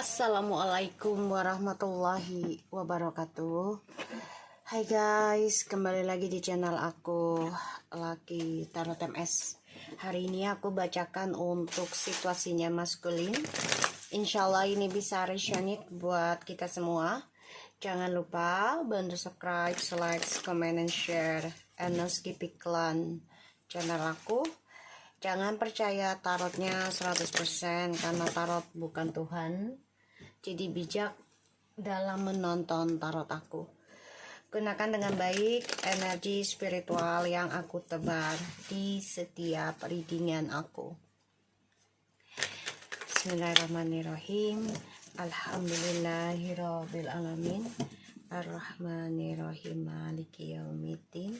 Assalamualaikum warahmatullahi wabarakatuh. Hai guys, kembali lagi di channel aku, Laki Tarot MS. Hari ini aku bacakan untuk situasinya maskulin. Insyaallah ini bisa resonate buat kita semua. Jangan lupa bantu subscribe, like, comment, and share, and no skip iklan channel aku. Jangan percaya tarotnya 100% karena tarot bukan Tuhan. Jadi bijak dalam menonton tarot aku. Gunakan dengan baik energi spiritual yang aku tebar di setiap readingan aku. Bismillahirrahmanirrahim. Alhamdulillahirrabbilalamin. Ar-Rahmanirrahim. Maliki yaumiddin.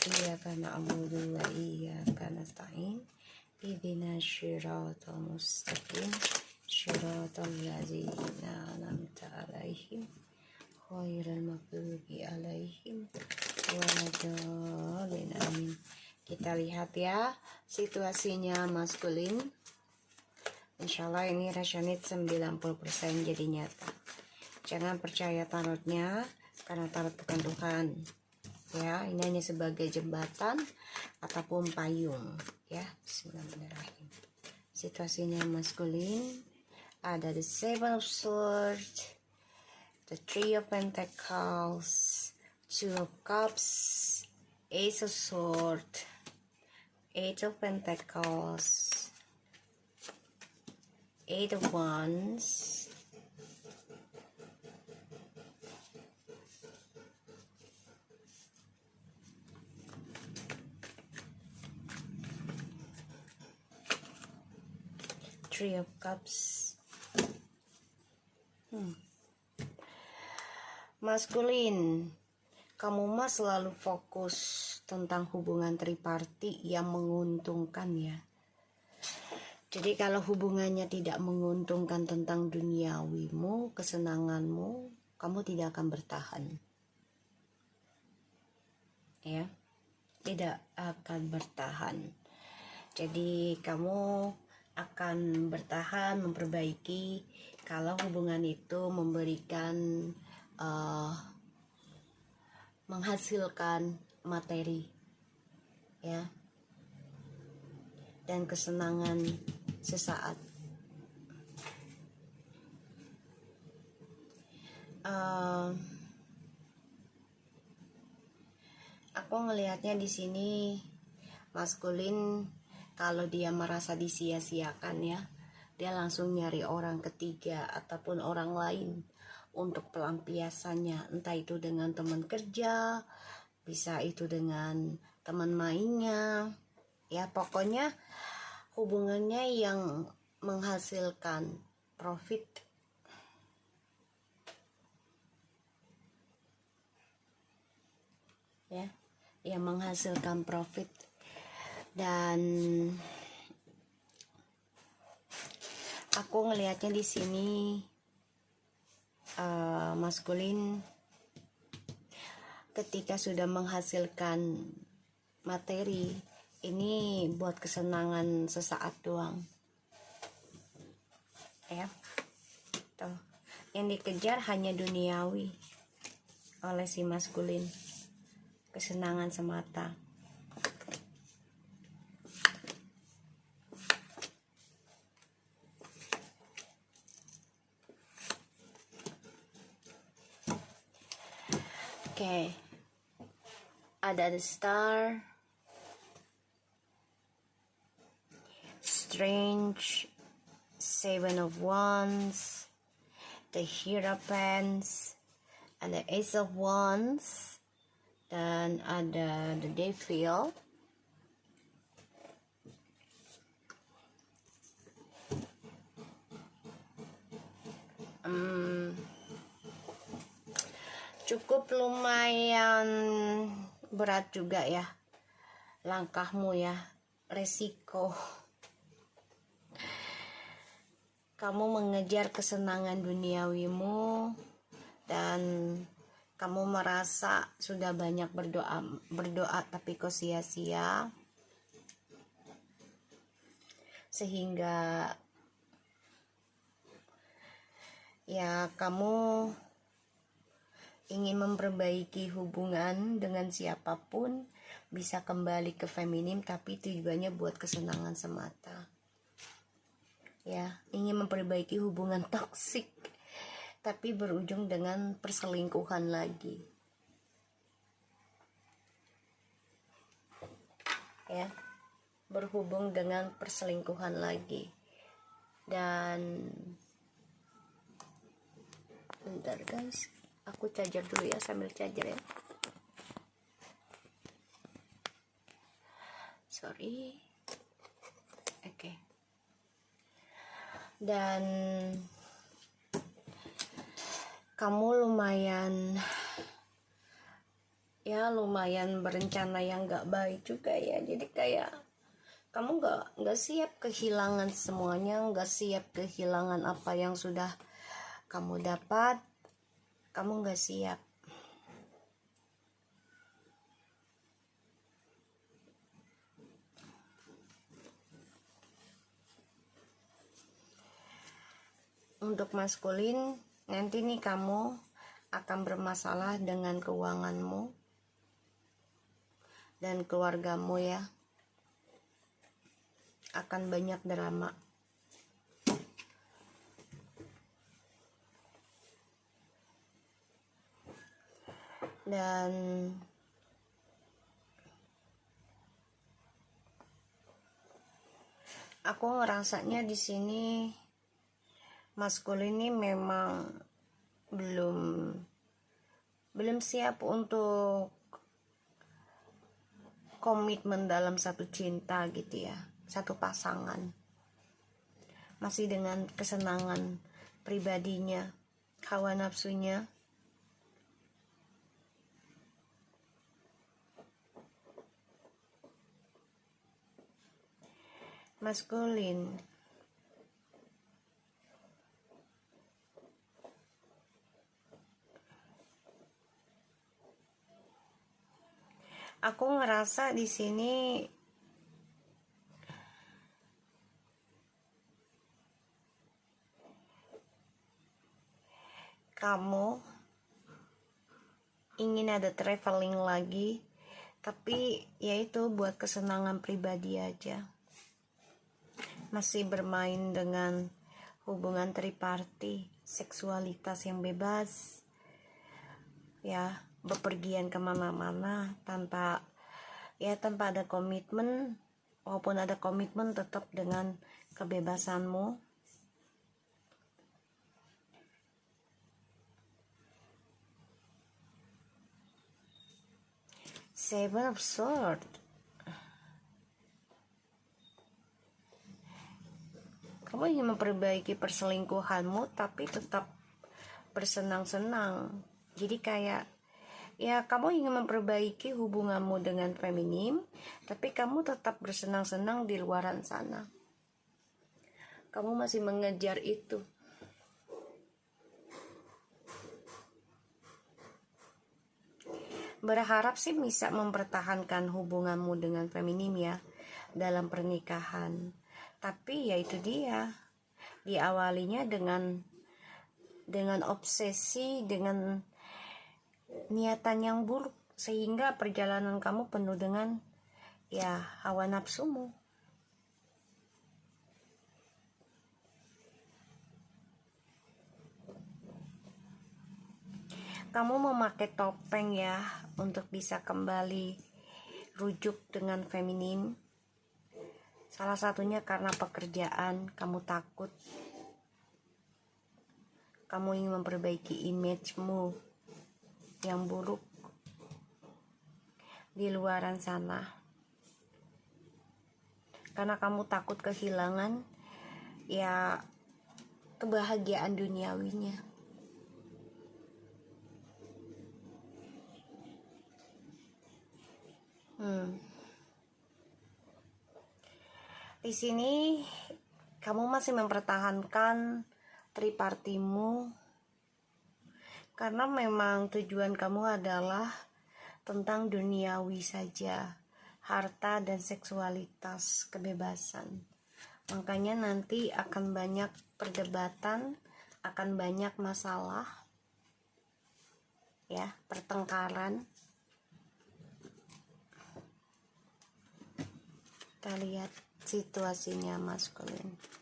Iyyaka na'budu wa iyyaka nasta'in. Ihdinas siratal mustaqim. Siratal ladzina an'amta 'alaihim ghairil maghdubi 'alaihim waladdallin. Amin. Kita lihat ya situasinya maskulin. Insyaallah ini resonate 90% jadi nyata. Jangan percaya tarotnya karena tarot bukan Tuhan. Ya, ini hanya sebagai jembatan ataupun payung. Ya, bismillahirrahmanirrahim. Situasinya maskulin, ada the Seven of Swords, the Three of Pentacles, Two of Cups, Ace of Swords, Eight of Pentacles, Eight of Wands, Three of Cups. Maskulin, kamu mah selalu fokus tentang hubungan triparti yang menguntungkan ya. Jadi kalau hubungannya tidak menguntungkan tentang duniawimu, kesenanganmu, kamu tidak akan bertahan. Ya, tidak akan bertahan. Jadi kamu akan bertahan memperbaiki kalau hubungan itu memberikan menghasilkan materi ya dan kesenangan sesaat. Aku ngelihatnya di sini maskulin, kalau dia merasa disia-siakan ya, dia langsung nyari orang ketiga ataupun orang lain untuk pelampiasannya, entah itu dengan teman kerja, bisa itu dengan teman mainnya, ya pokoknya hubungannya yang menghasilkan profit. Ya, yang menghasilkan profit. Dan aku ngelihatnya di sini maskulin ketika sudah menghasilkan materi ini buat kesenangan sesaat doang ya. Tuh, yang dikejar hanya duniawi oleh si maskulin, kesenangan semata. Oke, ada the Star, Strange, Seven of Wands, the Hierophant, and the Ace of Wands, dan ada the Devil. Cukup lumayan berat juga ya langkahmu ya, resiko. Kamu mengejar kesenangan duniawimu dan kamu merasa sudah banyak berdoa tapi kok sia-sia, sehingga ya kamu ingin memperbaiki hubungan dengan siapapun, bisa kembali ke feminim, tapi tujuannya buat kesenangan semata. Ya, ingin memperbaiki hubungan toksik, tapi berujung dengan perselingkuhan lagi. Ya, berhubung dengan perselingkuhan lagi. Dan bentar guys, aku charger dulu ya, sambil charger ya. Sorry. Oke. Dan kamu lumayan berencana yang gak baik juga ya. Jadi kayak kamu gak siap kehilangan semuanya, gak siap kehilangan apa yang sudah kamu dapat. Kamu gak siap. Untuk maskulin, nanti nih kamu akan bermasalah dengan keuanganmu dan keluargamu ya. Akan banyak drama. Dan aku ngerasanya di sini maskulin ini memang belum siap untuk komitmen dalam satu cinta gitu ya, satu pasangan. Masih dengan kesenangan pribadinya, hawa nafsunya. Maskulin, aku ngerasa di sini kamu ingin ada traveling lagi, tapi yaitu buat kesenangan pribadi aja. Masih bermain dengan hubungan triparty, seksualitas yang bebas, ya, bepergian kemana-mana tanpa ada komitmen. Walaupun ada komitmen, tetap dengan kebebasanmu. Seven of Swords. Kamu ingin memperbaiki perselingkuhanmu, tapi tetap bersenang-senang. Jadi kayak, ya kamu ingin memperbaiki hubunganmu dengan feminim, tapi kamu tetap bersenang-senang di luaran sana. Kamu masih mengejar itu. Berharap sih bisa mempertahankan hubunganmu dengan feminim ya, dalam pernikahan. Tapi ya itu dia, diawalinya dengan obsesi, dengan niatan yang buruk, sehingga perjalanan kamu penuh dengan ya hawa nafsumu. Kamu memakai topeng ya untuk bisa kembali rujuk dengan feminim. Salah satunya karena pekerjaan, kamu takut. Kamu ingin memperbaiki image-mu yang buruk di luaran sana. Karena kamu takut kehilangan ya kebahagiaan duniawinya. Di sini kamu masih mempertahankan tripartimu karena memang tujuan kamu adalah tentang duniawi saja, harta dan seksualitas, kebebasan. Makanya nanti akan banyak perdebatan akan banyak masalah, ya, pertengkaran. Kita lihat situasinya maskulin.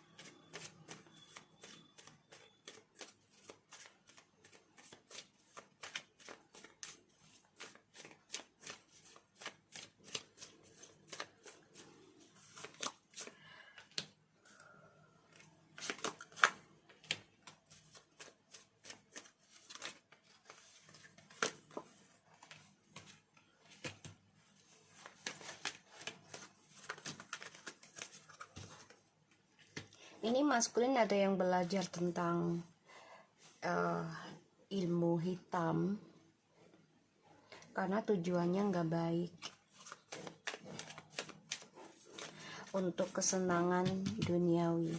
Ini maskulin ada yang belajar tentang ilmu hitam karena tujuannya nggak baik, untuk kesenangan duniawi.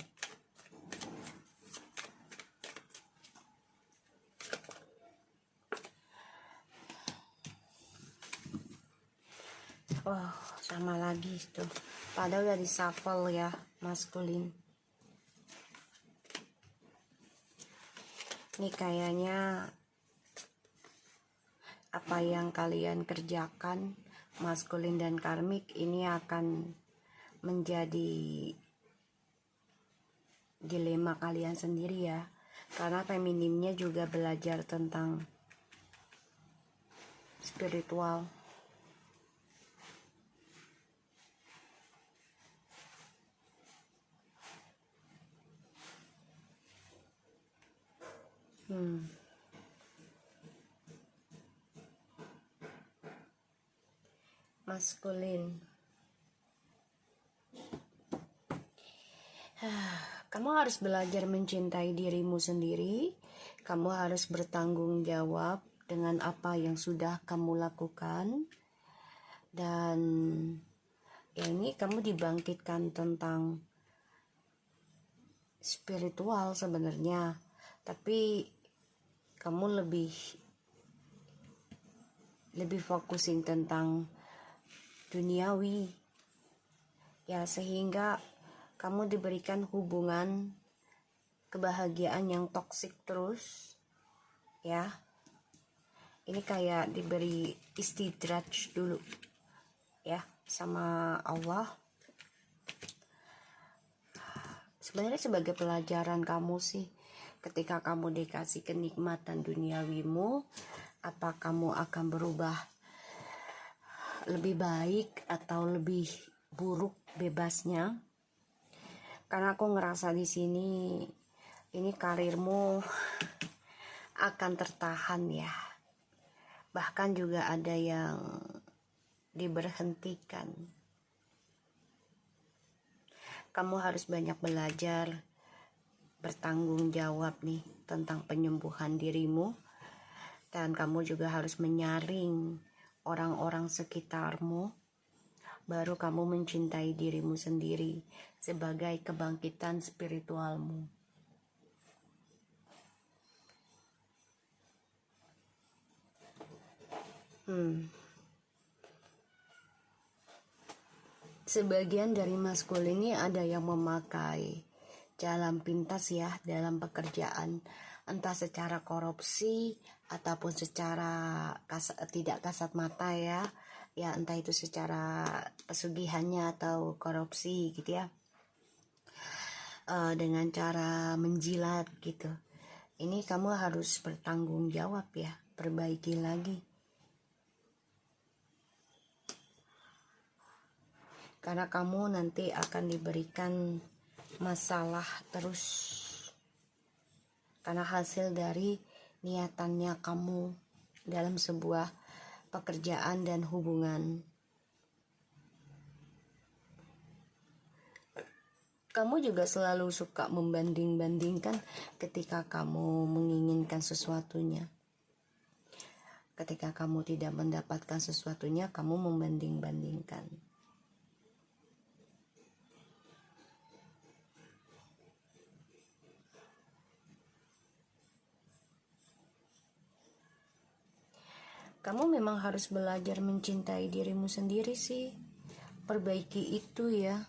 Oh, sama lagi tuh. Padahal udah di shuffle ya, maskulin. Ini kayaknya apa yang kalian kerjakan, maskulin dan karmik, ini akan menjadi dilema kalian sendiri ya. Karena femininnya juga belajar tentang spiritual. Maskulin. Kamu harus belajar mencintai dirimu sendiri. Kamu harus bertanggung jawab dengan apa yang sudah kamu lakukan. Dan ya, ini kamu dibangkitkan tentang spiritual sebenarnya, tapi kamu lebih fokusin tentang duniawi ya, sehingga kamu diberikan hubungan kebahagiaan yang toksik terus ya. Ini kayak diberi istidraj dulu ya sama Allah. Sebenarnya sebagai pelajaran kamu sih, ketika kamu dikasih kenikmatan duniawimu, apa kamu akan berubah lebih baik atau lebih buruk bebasnya? Karena aku ngerasa di sini ini karirmu akan tertahan ya. Bahkan juga ada yang diberhentikan. Kamu harus banyak belajar bertanggung jawab nih tentang penyembuhan dirimu, dan kamu juga harus menyaring orang-orang sekitarmu, baru kamu mencintai dirimu sendiri sebagai kebangkitan spiritualmu. Sebagian dari maskulin ini ada yang memakai jalan pintas ya dalam pekerjaan, entah secara korupsi ataupun secara tidak kasat mata ya, entah itu secara pesugihannya atau korupsi gitu ya, dengan cara menjilat gitu. Ini kamu harus bertanggung jawab ya, perbaiki lagi. Karena kamu nanti akan diberikan masalah terus, karena hasil dari niatannya kamu dalam sebuah pekerjaan dan hubungan. Kamu juga selalu suka membanding-bandingkan ketika kamu menginginkan sesuatunya. Ketika kamu tidak mendapatkan sesuatunya, kamu membanding-bandingkan. Kamu memang harus belajar mencintai dirimu sendiri sih. Perbaiki itu ya.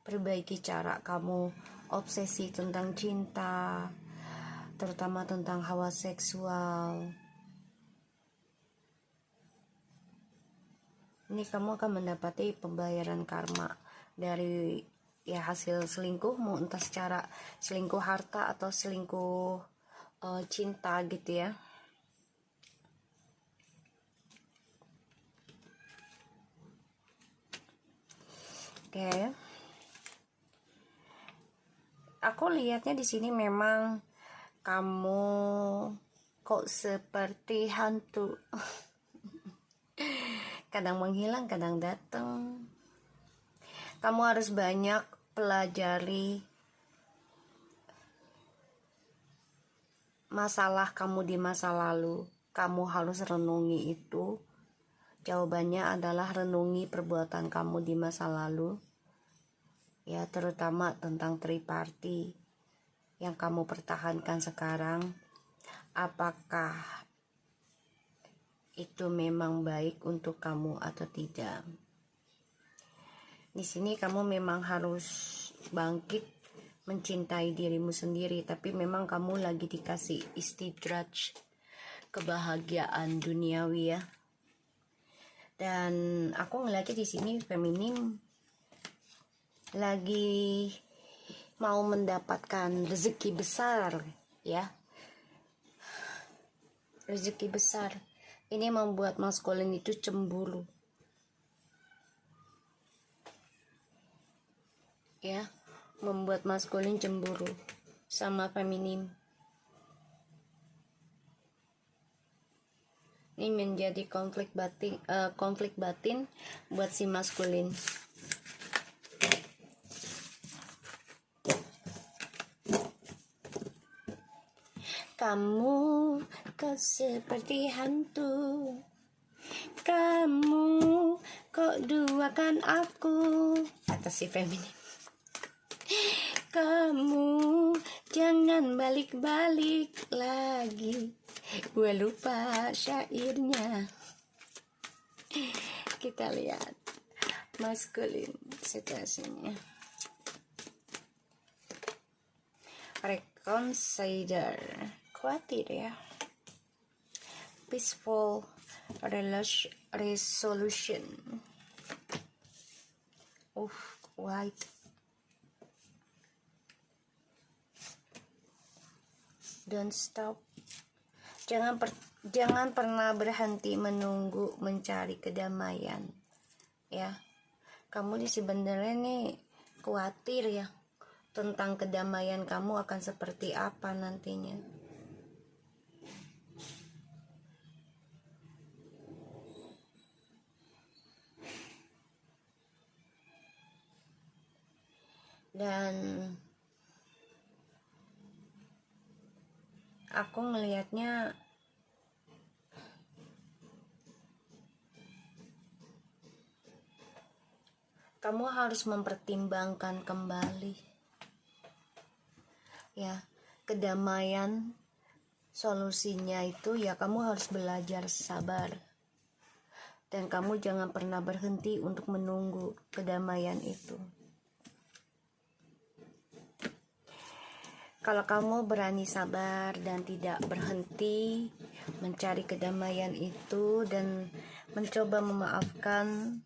Perbaiki cara kamu obsesi tentang cinta, terutama tentang hawa seksual. Ini kamu akan mendapati pembayaran karma dari hasil selingkuhmu, entah secara selingkuh harta atau selingkuh cinta gitu ya. Oke. Aku lihatnya di sini memang kamu kok seperti hantu. Kadang menghilang, kadang datang. Kamu harus banyak pelajari masalah kamu di masa lalu. Kamu harus renungi itu. Jawabannya adalah renungi perbuatan kamu di masa lalu. Ya, terutama tentang triparty yang kamu pertahankan sekarang. Apakah itu memang baik untuk kamu atau tidak? Di sini kamu memang harus bangkit mencintai dirimu sendiri, tapi memang kamu lagi dikasih istidraj kebahagiaan duniawi ya. Dan aku ngeliatnya di sini feminim lagi mau mendapatkan rezeki besar ya. Rezeki besar. Ini membuat maskulin itu cemburu. Ya, membuat maskulin cemburu sama feminim. Ini menjadi konflik batin buat si maskulin. Kamu kok seperti hantu. Kamu kok duakan aku, kata si feminim. Kamu jangan balik-balik lagi. Gue lupa syairnya. Kita lihat maskulin situasinya. Reconsider, khawatir ya. Peaceful resolution. White. Don't stop. Jangan pernah berhenti menunggu, mencari kedamaian. Ya. Kamu sebenarnya nih khawatir ya tentang kedamaian kamu akan seperti apa nantinya. Dan aku ngelihatnya kamu harus mempertimbangkan kembali ya, kedamaian solusinya itu ya kamu harus belajar sabar. Dan kamu jangan pernah berhenti untuk menunggu kedamaian itu. Kalau kamu berani sabar dan tidak berhenti mencari kedamaian itu dan mencoba memaafkan,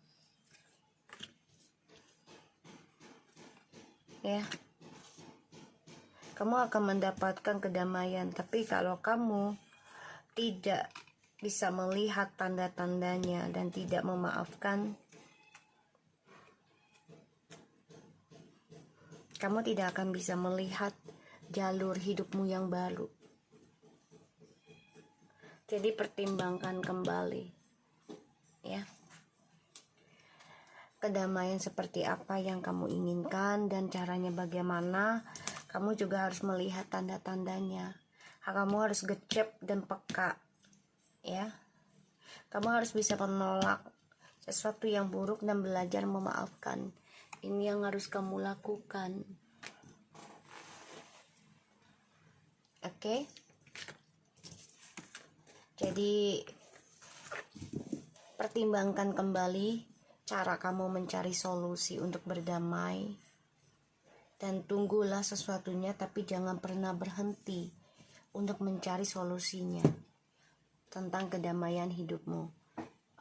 ya, kamu akan mendapatkan kedamaian. Tapi kalau kamu tidak bisa melihat tanda-tandanya dan tidak memaafkan, kamu tidak akan bisa melihat jalur hidupmu yang baru. Jadi pertimbangkan kembali ya, kedamaian seperti apa yang kamu inginkan dan caranya bagaimana. Kamu juga harus melihat tanda-tandanya. Kamu harus gecep dan peka ya. Kamu harus bisa menolak sesuatu yang buruk dan belajar memaafkan. Ini yang harus kamu lakukan. Oke? Jadi pertimbangkan kembali cara kamu mencari solusi untuk berdamai. dan tunggulah sesuatunya, tapi jangan pernah berhenti untuk mencari solusinya tentang kedamaian hidupmu.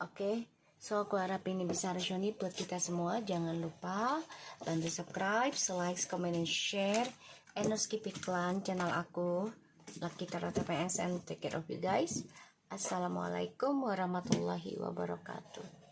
Oke? So, aku harap ini bisa resonate buat kita semua. Jangan lupa bantu subscribe, like, comment, and share. And no skip iklan channel aku, Lucky Tarot TPS, and take care of you guys. Assalamualaikum warahmatullahi wabarakatuh.